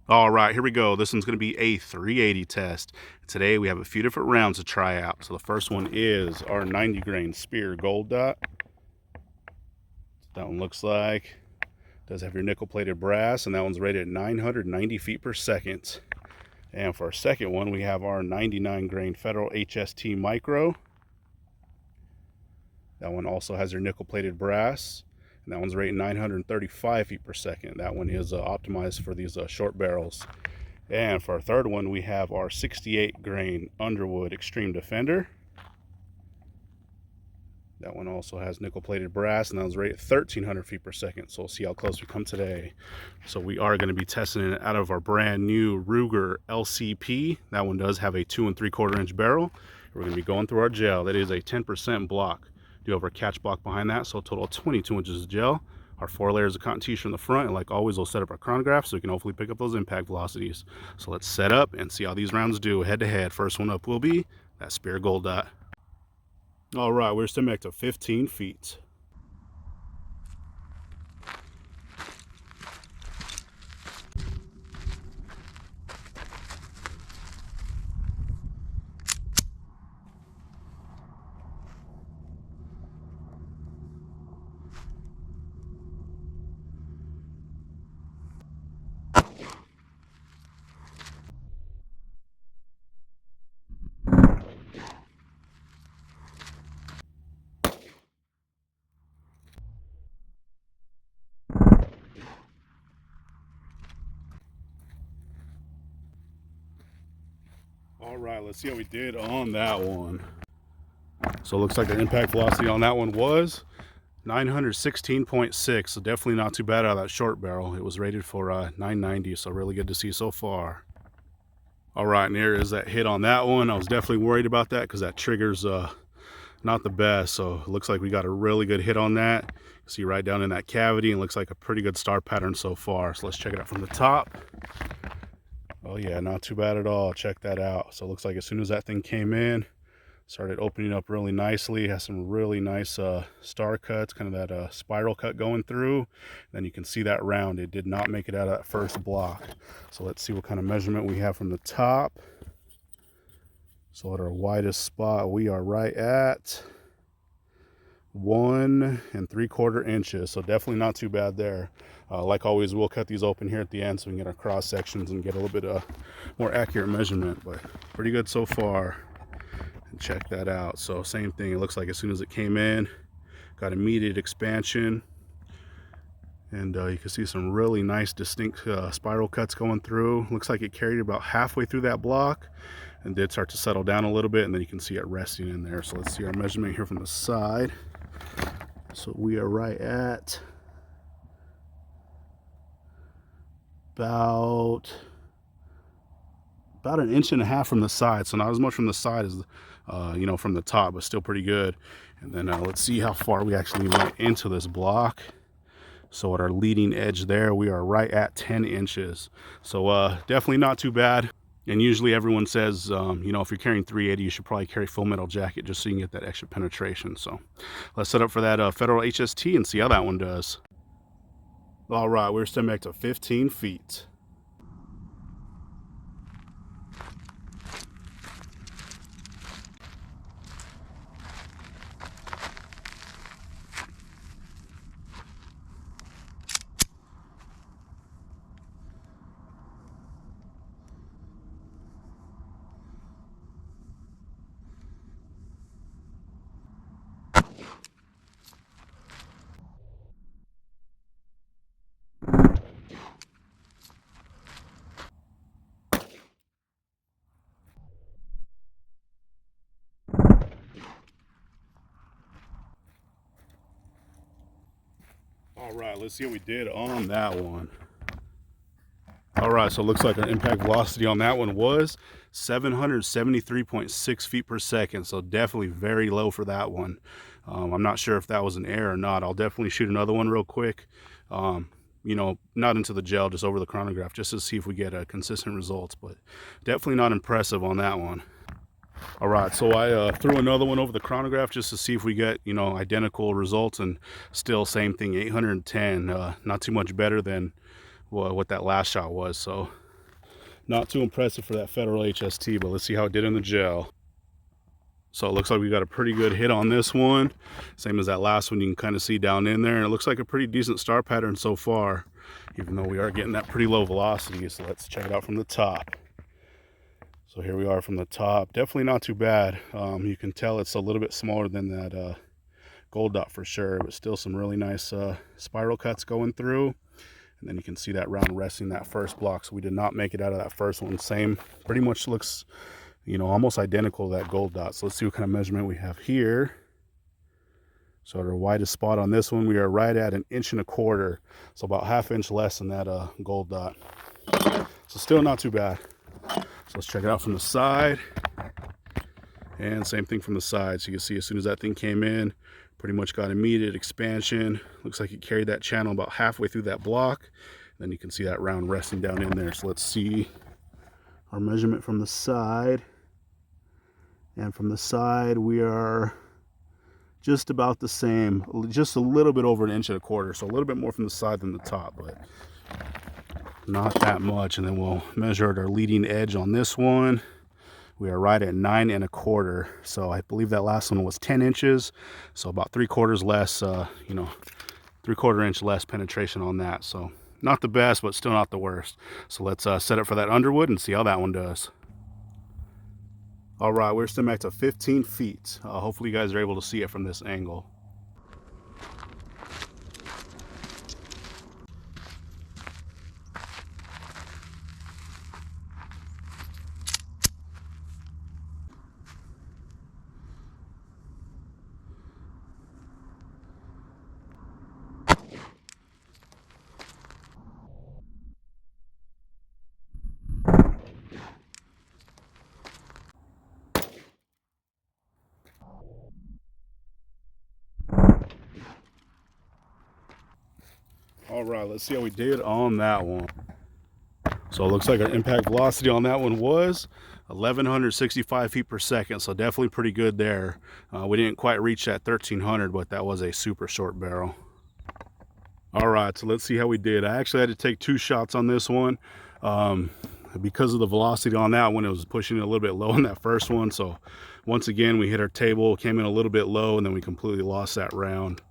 All right, here we go. This one's going to be a 380 test. Today we have a few different rounds to try out. So the first one is our 90 grain Speer Gold Dot. That one looks like. Does have your nickel plated brass, and that one's rated at 990 feet per second. And for our second one, we have our 99 grain Federal HST Micro. That one also has your nickel plated brass, and that one's rated 935 feet per second. That one is optimized for these short barrels. And for our third one, we have our 68 grain Underwood Xtreme Defender. That one also has nickel plated brass, and that was rated 1300 feet per second. So we'll see how close we come today. So we are going to be testing it out of our brand new Ruger LCP. That one does have a 2 3/4 inch barrel. We're going to be going through our gel. That is a 10% block. Do have our catch block behind that, so a total of 22 inches of gel. Our 4 layers of cotton tissue in the front, and like always, we'll set up our chronograph so we can hopefully pick up those impact velocities. So let's set up and see how these rounds do head to head. First one up will be that Speer Gold Dot. All right, we're still back to 15 feet. All right, let's see how we did on that one. So it looks like the impact velocity on that one was 916.6, so definitely not too bad out of that short barrel. It was rated for 990, so really good to see so far. All right, and here is that hit on that one. I was definitely worried about that because that trigger's not the best, so it looks like we got a really good hit on that. See right down in that cavity, and looks like a pretty good star pattern so far. So let's check it out from the top. Oh yeah, not too bad at all. Check that out. So it looks like as soon as that thing came in, started opening up really nicely. Has some really nice star cuts, kind of that spiral cut going through. Then you can see that round. It did not make it out of that first block. So let's see what kind of measurement we have from the top. So at our widest spot, we are right at 1 3/4 inches. So definitely not too bad there. Like always, we'll cut these open here at the end so we can get our cross sections and get a little bit more accurate measurement, but pretty good so far. And check that out. So same thing, it looks like as soon as it came in, got immediate expansion, and you can see some really nice distinct spiral cuts going through. Looks like it carried about halfway through that block and did start to settle down a little bit, and then you can see it resting in there. So let's see our measurement here from the side. So we are right at about 1.5 inches from the side. So not as much from the side as from the top, but still pretty good. And then let's see how far we actually went into this block. So at our leading edge there, we are right at 10 inches. So definitely not too bad. And usually everyone says, if you're carrying 380, you should probably carry full metal jacket just so you can get that extra penetration. So let's set up for that Federal HST and see how that one does. All right, we're still back to 15 feet. All right, let's see what we did on that one. All right, so it looks like our impact velocity on that one was 773.6 feet per second. So definitely very low for that one. I'm not sure if that was an error or not. I'll definitely shoot another one real quick. Not into the gel, just over the chronograph, just to see if we get consistent results, but definitely not impressive on that one. All right, so I threw another one over the chronograph just to see if we get, identical results, and still same thing, 810, not too much better than what that last shot was. So Not too impressive for that Federal HST, but let's see how it did in the gel. So it looks like we got a pretty good hit on this one. Same as that last one, you can kind of see down in there. And it looks like a pretty decent star pattern so far, even though we are getting that pretty low velocity. So let's check it out from the top. So here we are from the top. Definitely not too bad. You can tell it's a little bit smaller than that Gold Dot for sure, but still some really nice spiral cuts going through. And then you can see that round resting that first block. So we did not make it out of that first one. Same, pretty much looks, you know, almost identical to that Gold Dot. So let's see what kind of measurement we have here. So our widest spot on this one, we are right at 1.25 inches. So about 1/2 inch less than that Gold Dot. So still not too bad. So let's check it out from the side. And same thing from the side. So you can see as soon as that thing came in, pretty much got immediate expansion. Looks like it carried that channel about halfway through that block. Then you can see that round resting down in there. So let's see our measurement from the side. And from the side, we are just about the same, just a little bit over 1.25 inches. So a little bit more from the side than the top, but not that much. And then we'll measure at our leading edge on this one. We are right at 9.25. So I believe that last one was 10 inches. So about 3/4 less, you know, 3/4 inch less penetration on that. So not the best, but still not the worst. So let's set it for that Underwood and see how that one does. All right, we're still back to 15 feet. Hopefully you guys are able to see it from this angle. All right, let's see how we did on that one. So it looks like our impact velocity on that one was 1,165 feet per second. So definitely pretty good there. We didn't quite reach that 1,300, but that was a super short barrel. All right, so let's see how we did. I actually had to take 2 shots on this one because of the velocity on that one. It was pushing it a little bit low in that first one. So once again, we hit our table, came in a little bit low, and then we completely lost that round.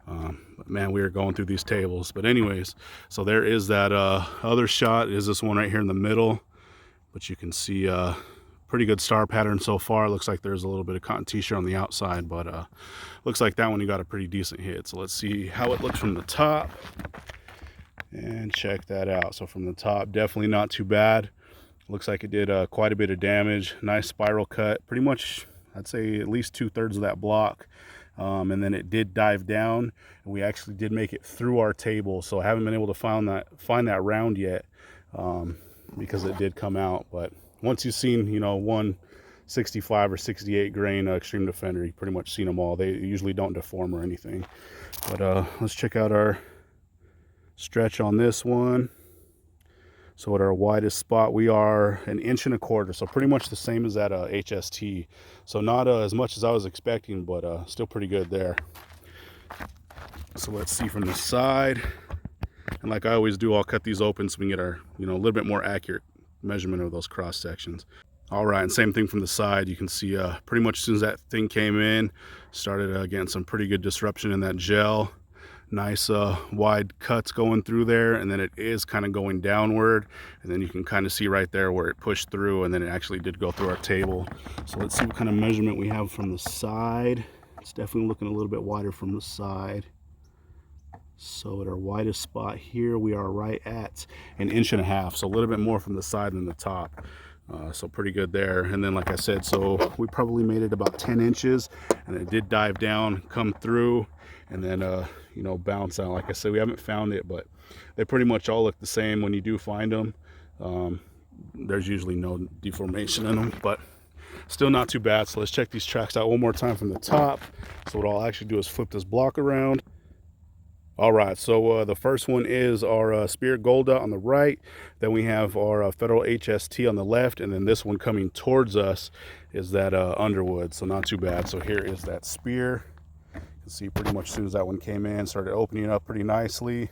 But man, we were going through these tables. But anyways, so there is that other shot. Is this one right here in the middle, but you can see pretty good star pattern so far. Looks like there's a little bit of cotton t-shirt on the outside, but looks like that one you got a pretty decent hit. So let's see how it looks from the top and check that out. So from the top, definitely not too bad. Looks like it did quite a bit of damage. Nice spiral cut, pretty much I'd say at least 2/3 of that block. And then it did dive down, and we actually did make it through our table. So I haven't been able to find that round yet because it did come out. But once you've seen, you know, 165 or 68 grain Extreme Defender, you pretty much seen them all. They usually don't deform or anything. But let's check out our stretch on this one. So at our widest spot, we are 1.25 inches, so pretty much the same as that HST. So not as much as I was expecting, but still pretty good there. So let's see from the side. And like I always do, I'll cut these open so we can get our, you know, a little bit more accurate measurement of those cross sections. All right, and same thing from the side. You can see pretty much as soon as that thing came in, started getting some pretty good disruption in that gel. Nice wide cuts going through there, and then it is kind of going downward, and then you can kind of see right there where it pushed through, and then it actually did go through our table. So let's see what kind of measurement we have from the side. It's definitely looking a little bit wider from the side. So at our widest spot here, we are right at 1.5 inches, so a little bit more from the side than the top. So pretty good there. And then like I said, so we probably made it about 10 inches, and it did dive down, come through, and then you know, bounce out. Like I said, we haven't found it, but they pretty much all look the same when you do find them. There's usually no deformation in them, but still not too bad. So let's check these tracks out one more time from the top. So what I'll actually do is flip this block around. All right, so the first one is our Speer Gold Dot on the right. Then we have our Federal HST on the left, and then this one coming towards us is that Underwood. So not too bad. So here is that Speer. You can see pretty much as soon as that one came in, started opening up pretty nicely.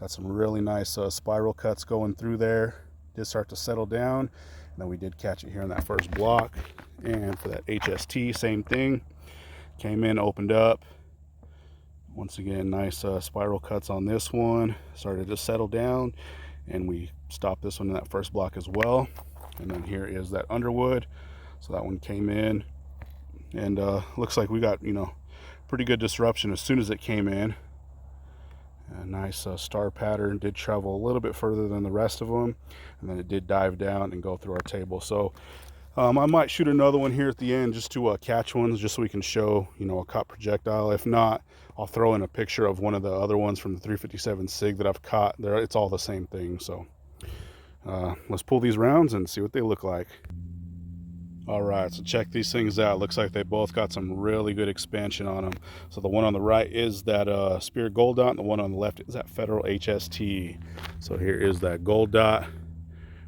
Got some really nice spiral cuts going through there. did start to settle down, and then we did catch it here in that first block. And for that HST, same thing, came in, opened up. Once again, nice spiral cuts on this one, started to settle down, and we stopped this one in that first block as well. And then here is that Underwood, so that one came in, and looks like we got, you know, pretty good disruption as soon as it came in. A nice star pattern, did travel a little bit further than the rest of them, and then it did dive down and go through our table. So I might shoot another one here at the end just to catch ones, just so we can show, you know, a caught projectile. If not, I'll throw in a picture of one of the other ones from the 357 SIG that I've caught. There, it's all the same thing. So let's pull these rounds and see what they look like. All right, so check these things out. Looks like they both got some really good expansion on them. So the one on the right is that Speer Gold Dot, and the one on the left is that Federal HST. So here is that Gold Dot.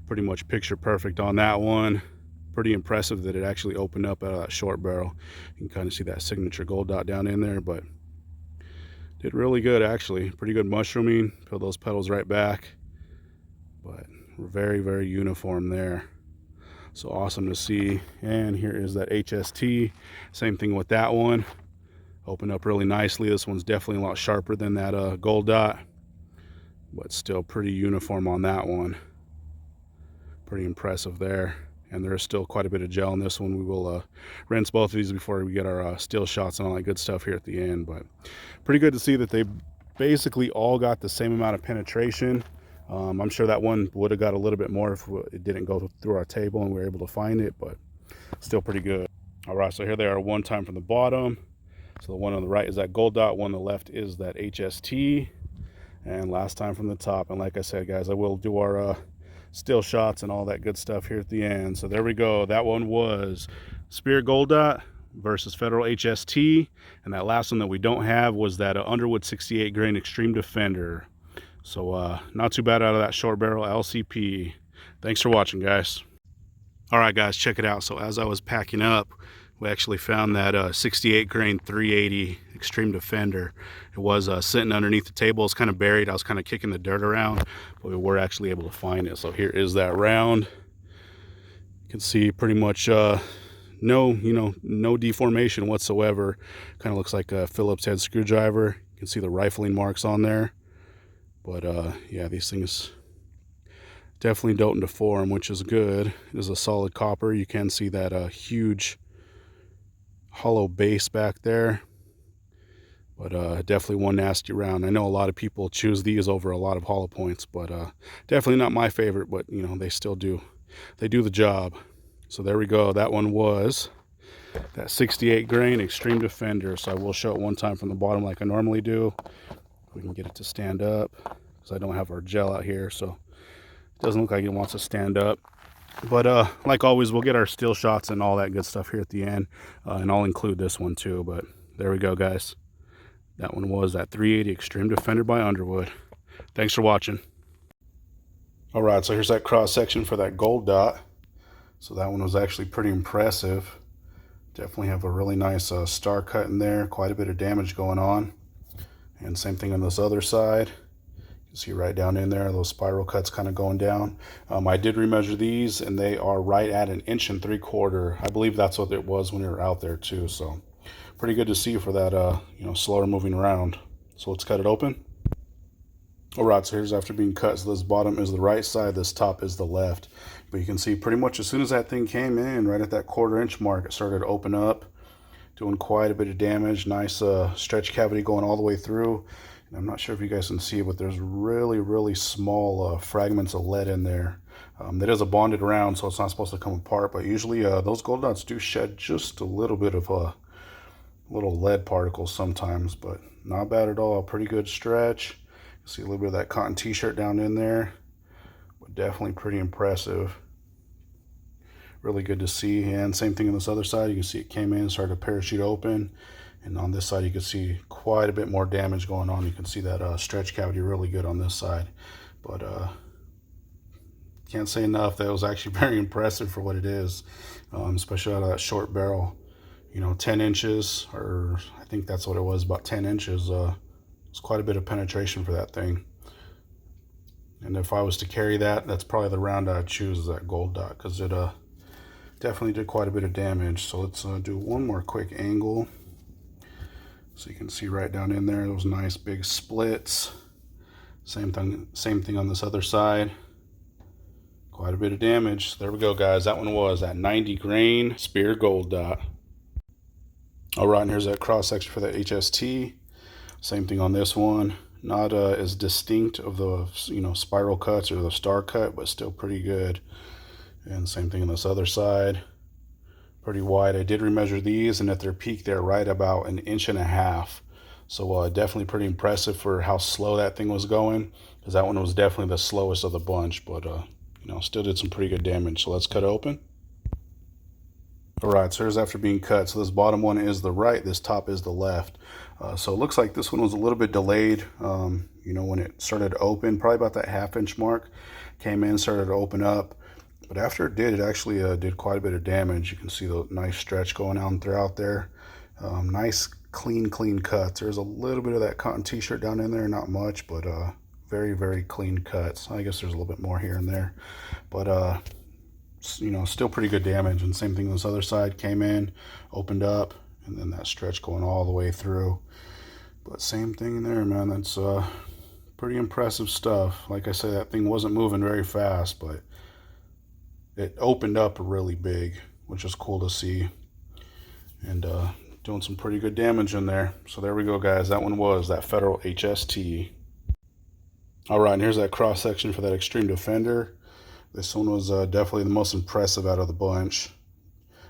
Pretty much picture perfect on that one. Pretty impressive that it actually opened up out of that short barrel. You can kind of see that signature Gold Dot down in there, but did really good actually. Pretty good mushrooming. Peel those petals right back, but very, very uniform there. So awesome to see. And here is that HST, same thing with that one, opened up really nicely. This one's definitely a lot sharper than that Gold Dot, but still pretty uniform on that one. Pretty impressive there. And there is still quite a bit of gel in this one. We will rinse both of these before we get our still shots and all that good stuff here at the end. But pretty good to see that they basically all got the same amount of penetration. I'm sure that one would have got a little bit more if it didn't go through our table and we were able to find it, but still pretty good. All right, so here they are one time from the bottom. So the one on the right is that Gold Dot, one on the left is that HST, and last time from the top. And like I said, guys, I will do our still shots and all that good stuff here at the end. So there we go. That one was Speer Gold Dot versus Federal HST, and that last one that we don't have was that Underwood 68 grain Extreme Defender. So not too bad out of that short barrel LCP. Thanks for watching, guys. All right, guys, check it out. So as I was packing up, we actually found that 68 grain 380 Extreme Defender. It was sitting underneath the table. It's kind of buried. I was kind of kicking the dirt around, but we were actually able to find it. So here is that round. You can see pretty much no deformation whatsoever. Kind of looks like a Phillips head screwdriver. You can see the rifling marks on there. But yeah, these things definitely don't deform, which is good. It is a solid copper. You can see that huge hollow base back there, but definitely one nasty round. I know a lot of people choose these over a lot of hollow points, but definitely not my favorite. But you know, they still do the job. So there we go. That one was that 68 grain Extreme Defender. So I will show it one time from the bottom like I normally do. We can get it to stand up because I don't have our gel out here, so it doesn't look like it wants to stand up. But like always, we'll get our still shots and all that good stuff here at the end, and I'll include this one too. But there we go, guys. That one was that 380 Extreme Defender by Underwood. Thanks for watching. All right, so here's that cross section for that Gold Dot. So that one was actually pretty impressive. Definitely have a really nice star cut in there, quite a bit of damage going on. And same thing on this other side. You can see right down in there, those spiral cuts kind of going down. I did remeasure these, and they are right at 1 3/4 inches. I believe that's what it was when we were out there too. So pretty good to see for that slower moving round. So let's cut it open. All right, so here's after being cut. So this bottom is the right side, this top is the left. But you can see pretty much as soon as that thing came in, right at that 1/4 inch mark, it started to open up, doing quite a bit of damage. Nice stretch cavity going all the way through. And I'm not sure if you guys can see, but there's really small fragments of lead in there. That is a bonded round, so it's not supposed to come apart, but usually those Gold Dots do shed just a little bit of little lead particles sometimes, but not bad at all. Pretty good stretch. See a little bit of that cotton t-shirt down in there, but definitely pretty impressive. Really good to see. And same thing on this other side. You can see it came in, started to parachute open, and on this side you can see quite a bit more damage going on. You can see that stretch cavity really good on this side, but can't say enough. That was actually very impressive for what it is, especially out of that short barrel. 10 inches, or I think that's what it was, about 10 inches. It's quite a bit of penetration for that thing. And if I was to carry that, that's probably the round I'd choose, is that Gold Dot, because it definitely did quite a bit of damage. So let's do one more quick angle. So you can see right down in there, those nice big splits. Same thing on this other side. Quite a bit of damage. There we go, guys. That one was that 90 grain Speer Gold Dot. All right, and here's that cross section for the HST. Same thing on this one. Not as distinct of the spiral cuts or the star cut, but still pretty good. And same thing on this other side. Pretty wide. I did remeasure these, and at their peak, they're right about 1.5 inches. So definitely pretty impressive for how slow that thing was going, because that one was definitely the slowest of the bunch, but still did some pretty good damage. So let's cut it open. All right, so here's after being cut. So this bottom one is the right, this top is the left. So it looks like this one was a little bit delayed, when it started to open, probably about that 1/2 inch mark. Came in, started to open up. But after it did, it actually did quite a bit of damage. You can see the nice stretch going on throughout there. Nice, clean cuts. There's a little bit of that cotton t-shirt down in there, not much, but very, very clean cuts. I guess there's a little bit more here and there. But, still pretty good damage. And same thing on this other side. Came in, opened up, and then that stretch going all the way through. But same thing in there, man. That's pretty impressive stuff. Like I said, that thing wasn't moving very fast, but it opened up really big, which is cool to see. And doing some pretty good damage in there. So there we go, guys. That one was that Federal HST. All right, and here's that cross section for that Xtreme Defender. This one was definitely the most impressive out of the bunch.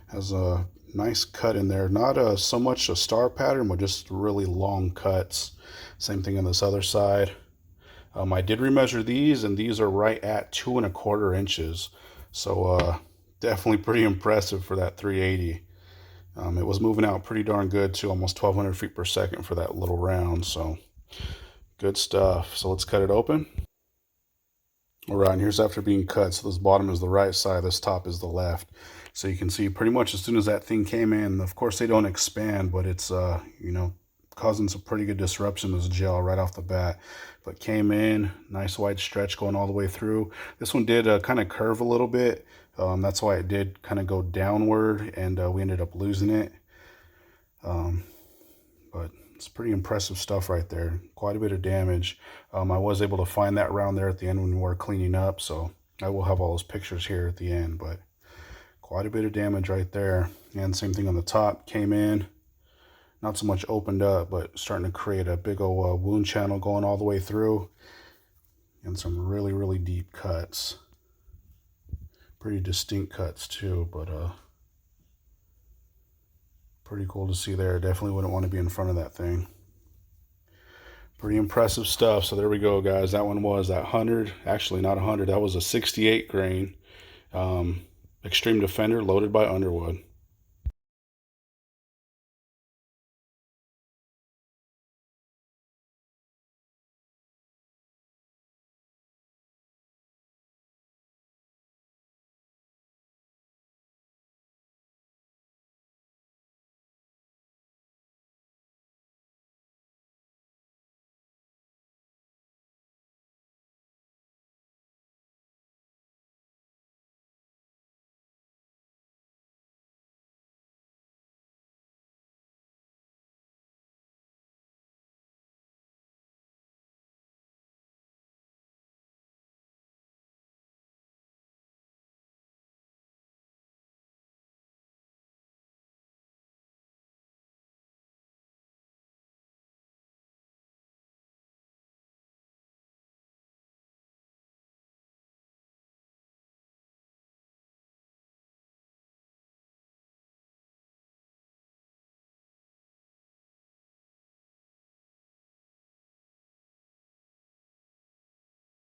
Has a nice cut in there. Not so much a star pattern, but just really long cuts. Same thing on this other side. I did remeasure these, and these are right at 2¼ inches. So definitely pretty impressive for that 380. It was moving out pretty darn good too, almost 1,200 feet per second for that little round. So good stuff. So let's cut it open. All right, and here's after being cut. So this bottom is the right side, this top is the left. So you can see pretty much as soon as that thing came in, of course they don't expand, but it's causing some pretty good disruption as gel right off the bat. But came in, nice wide stretch going all the way through. This one did kind of curve a little bit. That's why it did kind of go downward, and we ended up losing it. But it's pretty impressive stuff right there. Quite a bit of damage. I was able to find that round there at the end when we were cleaning up, so I will have all those pictures here at the end. But quite a bit of damage right there. And same thing on the top. Came in, not so much opened up, but starting to create a big old wound channel going all the way through. And some really, really deep cuts. Pretty distinct cuts too, but pretty cool to see there. Definitely wouldn't want to be in front of that thing. Pretty impressive stuff. So there we go, guys. That one was that 100, actually not 100, that was a 68 grain Xtreme Defender loaded by Underwood.